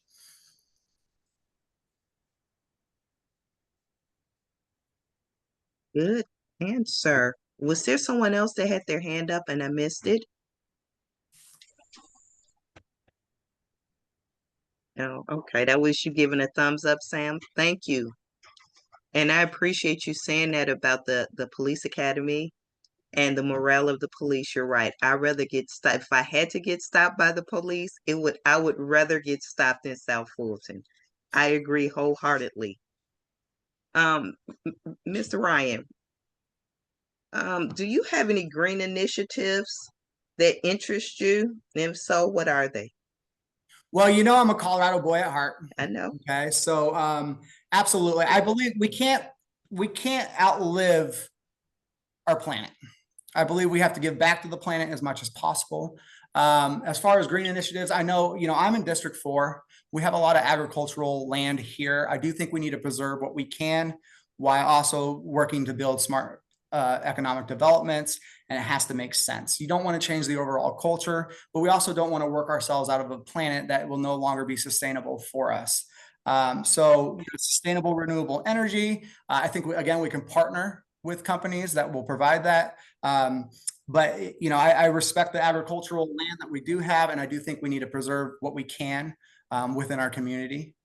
Good answer. Was there someone else that had their hand up and I missed it? No, okay. That was you giving a thumbs up, Sam. Thank you. And I appreciate you saying that about the police academy and the morale of the police. You're right. I'd rather get stopped. If I had to get stopped by the police, I would rather get stopped in South Fulton. I agree wholeheartedly. Mr. Ryan, do you have any green initiatives that interest you? And if so, what are they? Well, you know, I'm a Colorado boy at heart. I know. Okay. So absolutely. I believe we can't outlive our planet. I believe we have to give back to the planet as much as possible. As far as green initiatives, I know, you know, I'm in District 4. We have a lot of agricultural land here. I do think we need to preserve what we can while also working to build smart economic developments, and it has to make sense. You don't want to change the overall culture, but we also don't want to work ourselves out of a planet that will no longer be sustainable for us. So sustainable, renewable energy, I think, again, we can partner with companies that will provide that. But, you know, I respect the agricultural land that we do have, and I do think we need to preserve what we can within our community.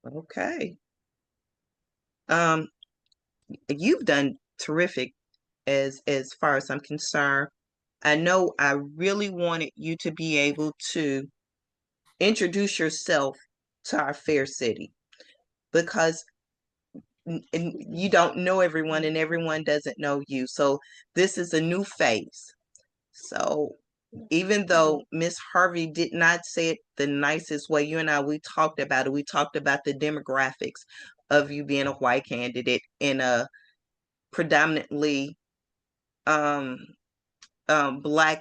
Okay. You've done terrific as far as I'm concerned. I know I really wanted you to be able to introduce yourself to our fair city, because you don't know everyone and everyone doesn't know you. So this is a new phase. So even though Miss Harvey did not say it the nicest way, you and I, we talked about it. We talked about the demographics of you being a white candidate in a predominantly Black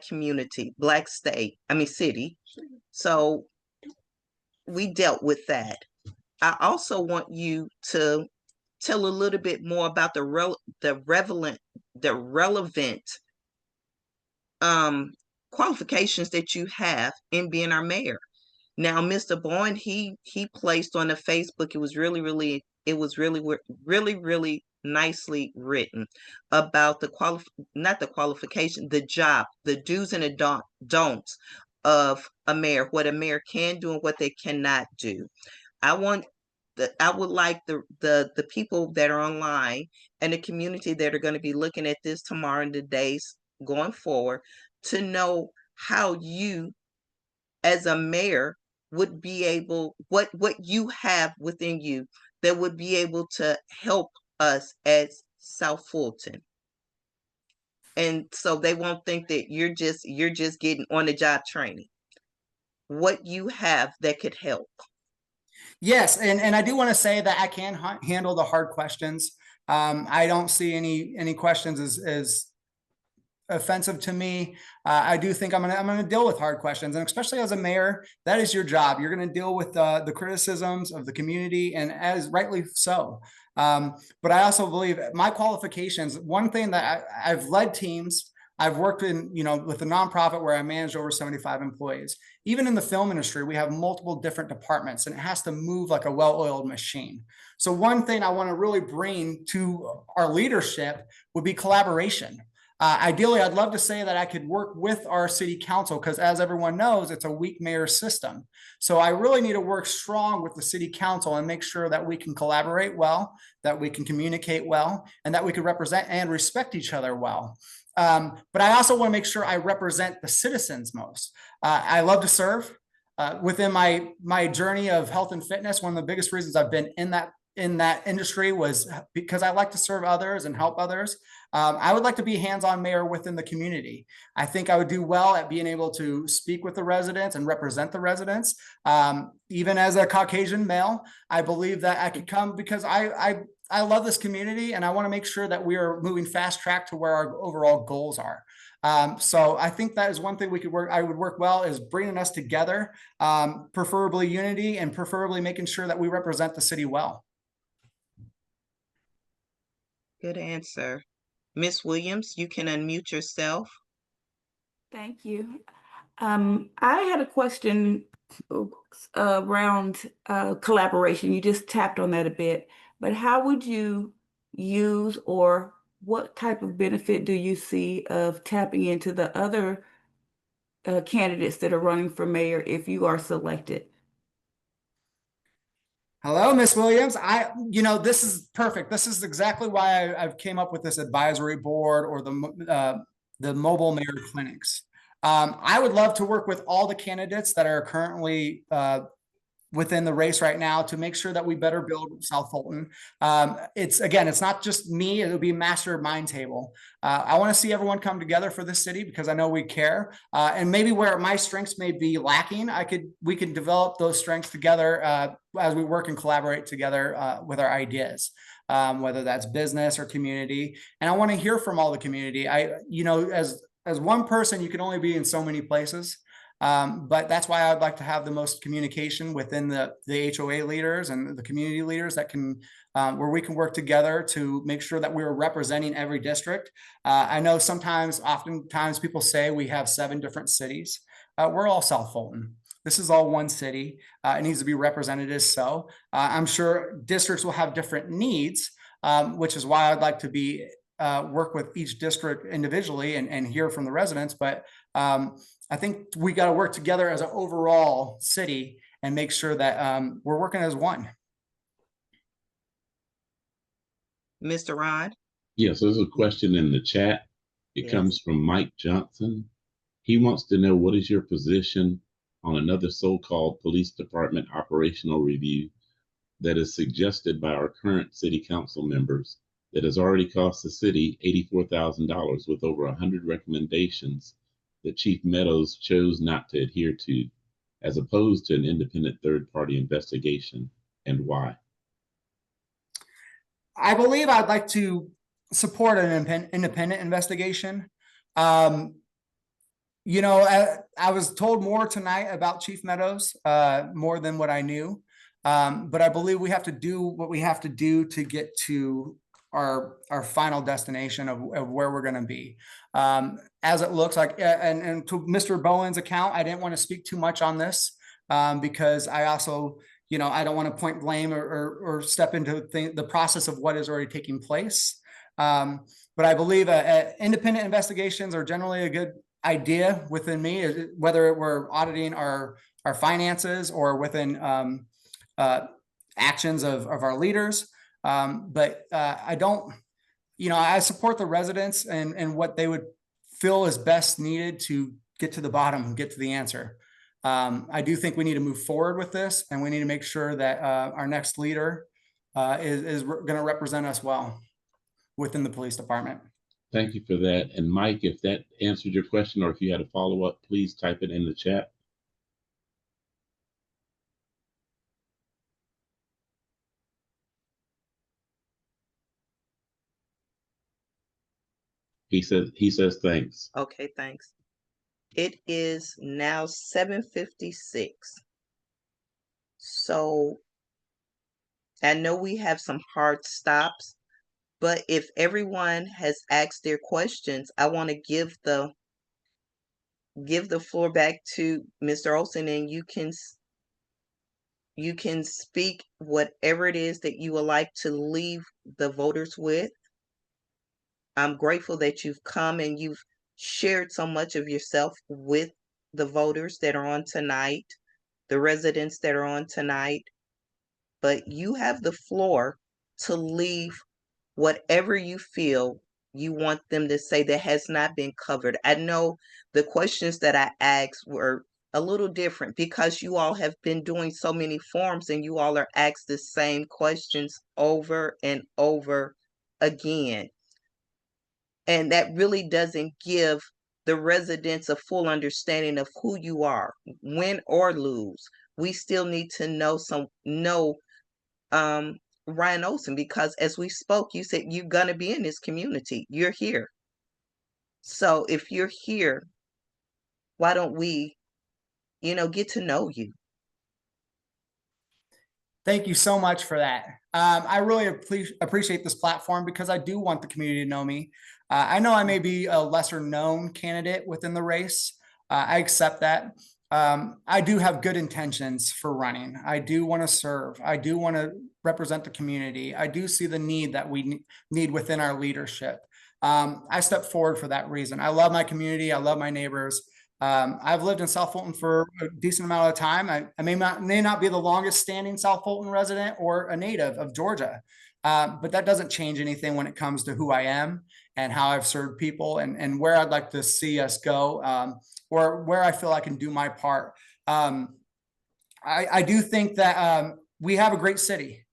community, Black city. So we dealt with that. I also want you to tell a little bit more about the relevant qualifications that you have in being our mayor. Now, Mr. Boyne, he placed on the Facebook, it was really nicely written about not the qualification, the job, the do's and the don'ts of a mayor, what a mayor can do and what they cannot do. I would like the people that are online and the community that are going to be looking at this tomorrow and the days going forward to know how you as a mayor would be able, what you have within you that would be able to help us as South Fulton. And so they won't think that you're just getting on the job training. What you have that could help. Yes, and I do want to say that I can handle the hard questions. I don't see any questions as offensive to me. I do think I'm gonna deal with hard questions, and especially as a mayor, that is your job. You're gonna deal with the criticisms of the community, and as rightly so. But I also believe my qualifications. One thing that I've led teams. I've worked in, with a nonprofit where I managed over 75 employees. Even in the film industry, we have multiple different departments, and it has to move like a well-oiled machine. So one thing I want to really bring to our leadership would be collaboration. Ideally, I'd love to say that I could work with our city council because, as everyone knows, it's a weak mayor system. So I really need to work strong with the city council and make sure that we can collaborate well, that we can communicate well, and that we can represent and respect each other well. But I also want to make sure I represent the citizens most. I love to serve. Within my journey of health and fitness, one of the biggest reasons I've been in that industry was because I like to serve others and help others. I would like to be a hands-on mayor within the community. I think I would do well at being able to speak with the residents and represent the residents. Even as a Caucasian male, I believe that I could come because I love this community, and I want to make sure that we are moving fast track to where our overall goals are. So I think that is one thing I would work well is bringing us together, preferably unity, and preferably making sure that we represent the city well. Good answer. Miss Williams, you can unmute yourself. Thank you. I had a question around collaboration. You just tapped on that a bit, but how would you use, or what type of benefit do you see of tapping into the other candidates that are running for mayor if you are selected? Hello, Miss Williams. This is perfect. This is exactly why I've came up with this advisory board or the mobile mayor clinics. I would love to work with all the candidates that are currently within the race right now to make sure that we better build South Fulton. It's not just me, it'll be a mastermind table. I want to see everyone come together for this city because I know we care. And maybe where my strengths may be lacking, we can develop those strengths together as we work and collaborate together with our ideas. Whether that's business or community. And I want to hear from all the community. As one person, you can only be in so many places. But that's why I'd like to have the most communication within the HOA leaders and the community leaders that can, where we can work together to make sure that we're representing every district. I know oftentimes people say we have 7 different cities. We're all South Fulton. This is all one city. It needs to be represented as so. I'm sure districts will have different needs, which is why I'd like to work with each district individually and hear from the residents. But I think we got to work together as an overall city and make sure that we're working as one. Mr. Rod? Yes, there's a question in the chat. It comes from Mike Johnson. He wants to know, what is your position on another so-called police department operational review that is suggested by our current city council members that has already cost the city $84,000 with over 100 recommendations that Chief Meadows chose not to adhere to, as opposed to an independent third-party investigation, and why? I believe I'd like to support an independent investigation. You know, I was told more tonight about Chief Meadows, more than what I knew. But I believe we have to do what we have to do to get to our final destination of where we're going to be. As it looks like, and to Mr. Bowen's account, I didn't want to speak too much on this, because I also, you know, I don't want to point blame or step into the process of what is already taking place. But I believe independent investigations are generally a good idea within me, whether we're auditing our finances or within actions of our leaders. But I don't, you know, I support the residents and what they would feel is best needed to get to the bottom and get to the answer. I do think we need to move forward with this, and we need to make sure that our next leader is going to represent us well within the police department. Thank you for that. And Mike, if that answered your question, or if you had a follow-up, please type it in the chat. He says thanks. Okay, thanks. It is now 7:56. So I know we have some hard stops, but if everyone has asked their questions, I want to give the floor back to Mr. Olson, and you can speak whatever it is that you would like to leave the voters with. I'm grateful that you've come and you've shared so much of yourself with the voters that are on tonight, the residents that are on tonight. But you have the floor to leave whatever you feel you want them to say that has not been covered. I know the questions that I asked were a little different because you all have been doing so many forums and you all are asked the same questions over and over again. And that really doesn't give the residents a full understanding of who you are, win or lose. We still need to know Ryan Olson, because as we spoke, you said you're gonna be in this community. You're here. So if you're here, why don't we, get to know you? Thank you so much for that. I really appreciate this platform because I do want the community to know me. I know I may be a lesser known candidate within the race. I accept that. I do have good intentions for running. I do want to serve. I do want to represent the community. I do see the need that we need within our leadership. I step forward for that reason. I love my community. I love my neighbors. I've lived in South Fulton for a decent amount of time. I may not be the longest standing South Fulton resident or a native of Georgia, but that doesn't change anything when it comes to who I am and how I've served people and where I'd like to see us go, or where I feel I can do my part. I do think that we have a great city.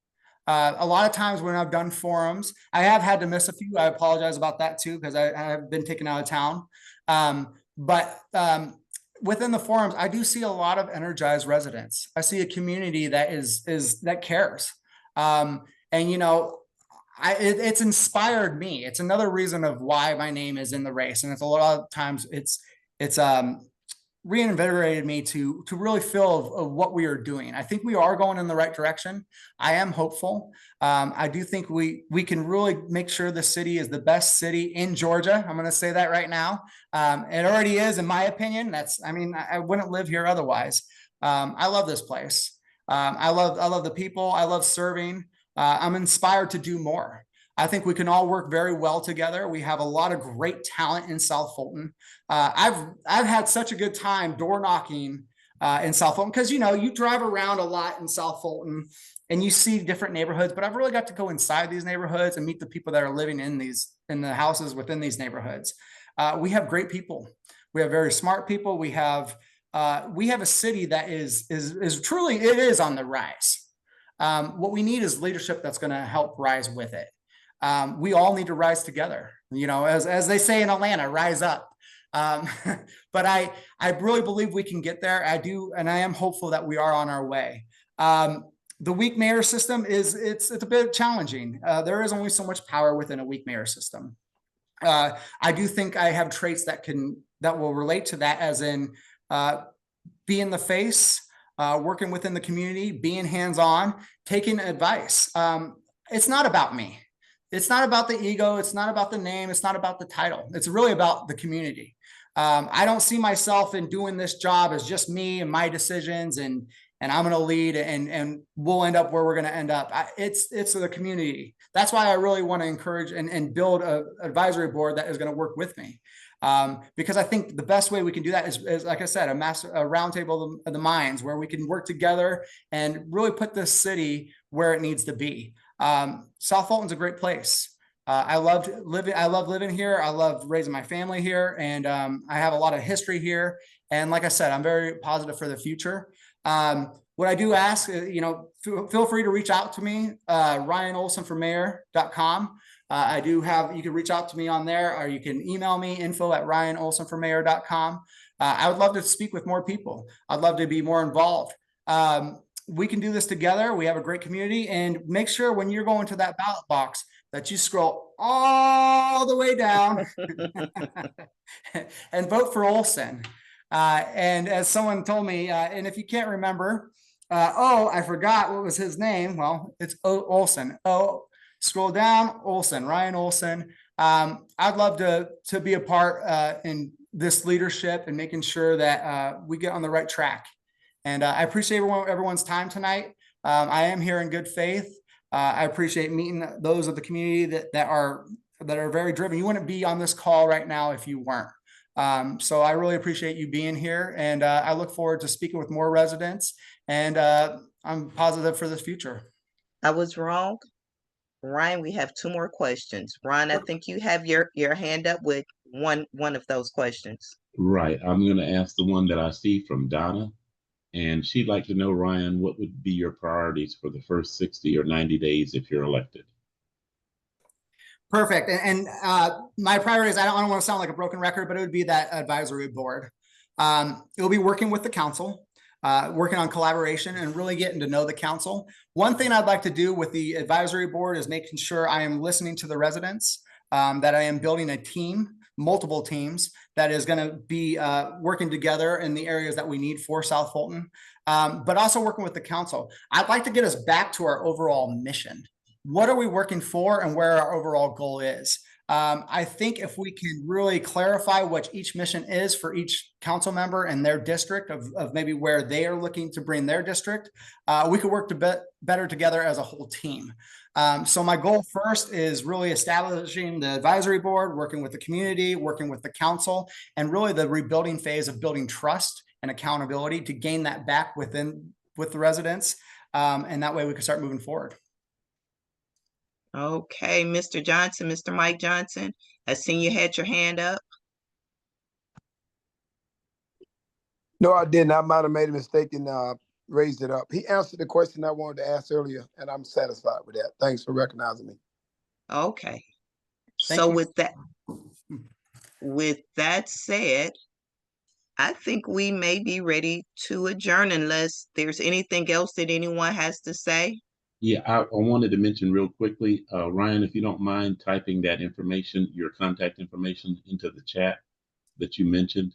A lot of times when I've done forums, I have had to miss a few. I apologize about that too, because I have been taken out of town. But within the forums, I do see a lot of energized residents. I see a community that that cares. And it's inspired me. It's another reason of why my name is in the race. And it's a lot of times it's reinvigorated me to really feel of what we are doing. I think we are going in the right direction. I am hopeful. I do think we can really make sure the city is the best city in Georgia. I'm going to say that right now. It already is, in my opinion. I wouldn't live here otherwise. I love this place. I love the people. I love serving. I'm inspired to do more. I think we can all work very well together. We have a lot of great talent in South Fulton. I've had such a good time door knocking in South Fulton because you drive around a lot in South Fulton and you see different neighborhoods, but I've really got to go inside these neighborhoods and meet the people that are living in the houses within these neighborhoods. We have great people. We have very smart people. We have a city that is truly, it is on the rise. What we need is leadership that's going to help rise with it. We all need to rise together, as they say in Atlanta, rise up. But I really believe we can get there. I do, and I am hopeful that we are on our way. the weak mayor system it's a bit challenging. There is only so much power within a weak mayor system. I do think I have traits that will relate to that, as in being the face, working within the community, being hands-on, taking advice. It's not about me. It's not about the ego. It's not about the name. It's not about the title. It's really about the community. I don't see myself in doing this job as just me and my decisions and I'm going to lead and we'll end up where we're going to end up. It's the community. That's why I really want to encourage and build an advisory board that is going to work with me. Because I think the best way we can do that is like I said, a roundtable of the minds where we can work together and really put this city where it needs to be. South Fulton's a great place. I love living here. I love raising my family here, and I have a lot of history here. And like I said, I'm very positive for the future. What I do ask, feel free to reach out to me, RyanOlsonForMayor.com. You can reach out to me on there, or you can email me, info@RyanOlsonForMayor.com. I would love to speak with more people. I'd love to be more involved. We can do this together. We have a great community, and make sure when you're going to that ballot box that you scroll all the way down and vote for Olson. And as someone told me, and if you can't remember, I forgot what was his name. Well, it's Olson. Scroll down, Olson, Ryan Olson. I'd love to be a part in this leadership and making sure that we get on the right track. And I appreciate everyone's time tonight. I am here in good faith. I appreciate meeting those of the community that are very driven. You wouldn't be on this call right now if you weren't. So I really appreciate you being here, and I look forward to speaking with more residents, and I'm positive for the future. I was wrong. Ryan, we have 2 more questions. Ryan, I think you have your hand up with one of those questions. Right. I'm going to ask the one that I see from Donna, and she'd like to know, Ryan, what would be your priorities for the first 60 or 90 days if you're elected? Perfect. And my priorities, I don't want to sound like a broken record, but it would be that advisory board. It will be working with the council, working on collaboration and really getting to know the council. One thing I'd like to do with the advisory board is making sure I am listening to the residents, that I am building a team, multiple teams, that is going to be working together in the areas that we need for South Fulton, but also working with the council. I'd like to get us back to our overall mission. What are we working for and where our overall goal is? I think if we can really clarify what each mission is for each council member and their district of maybe where they are looking to bring their district, we could work better together as a whole team. So my goal first is really establishing the advisory board, working with the community, working with the council, and really the rebuilding phase of building trust and accountability to gain that back with the residents. And that way we can start moving forward. Okay, Mr. Johnson, Mr. Mike Johnson, I seen you had your hand up. No, I didn't. I might have made a mistake and raised it up. He answered the question I wanted to ask earlier, and I'm satisfied with that. Thanks for recognizing me. Okay. Thank So you. with that said, I think we may be ready to adjourn unless there's anything else that anyone has to say. Yeah, I wanted to mention real quickly, Ryan, if you don't mind typing that information, your contact information into the chat that you mentioned.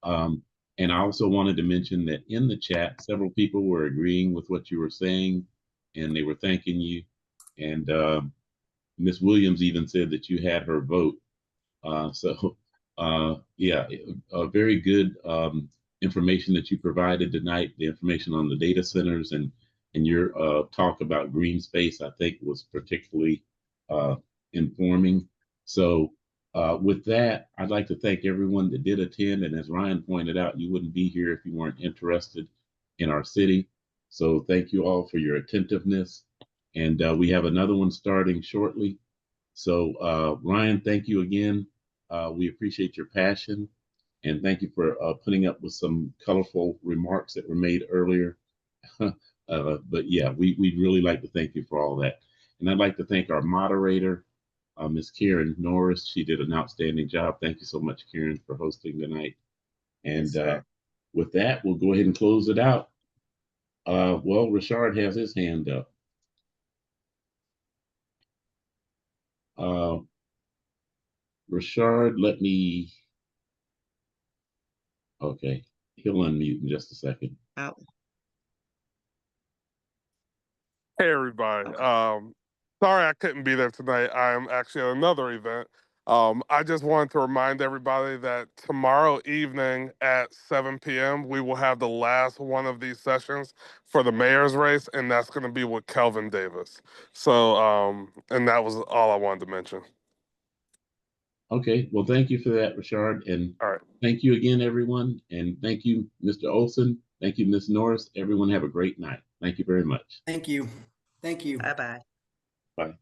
And I also wanted to mention that in the chat, several people were agreeing with what you were saying, and they were thanking you. And Ms. Williams even said that you had her vote. Yeah, very good information that you provided tonight, the information on the data centers and your talk about green space, I think was particularly informing. So with that, I'd like to thank everyone that did attend. And as Ryan pointed out, you wouldn't be here if you weren't interested in our city. So thank you all for your attentiveness. And we have another one starting shortly. So Ryan, thank you again. We appreciate your passion. And thank you for putting up with some colorful remarks that were made earlier. But yeah, we'd really like to thank you for all that. And I'd like to thank our moderator, Ms. Karen Norris. She did an outstanding job. Thank you so much, Karen, for hosting tonight. And with that, we'll go ahead and close it out. Well, Richard has his hand up. Richard, okay, he'll unmute in just a second. Oh, Hey everybody. okay. Sorry I couldn't be there tonight. I'm actually at another event. I just wanted to remind everybody that tomorrow evening at 7 p.m. we will have the last one of these sessions for the mayor's race, and that's going to be with Kelvin Davis. So, and that was all I wanted to mention. Okay, well, thank you for that, Richard, and All right. thank you again, everyone, and thank you, Mr. Olson. Thank you, Ms. Norris. Everyone have a great night. Thank you very much. Thank you. Thank you. Bye-bye. Bye.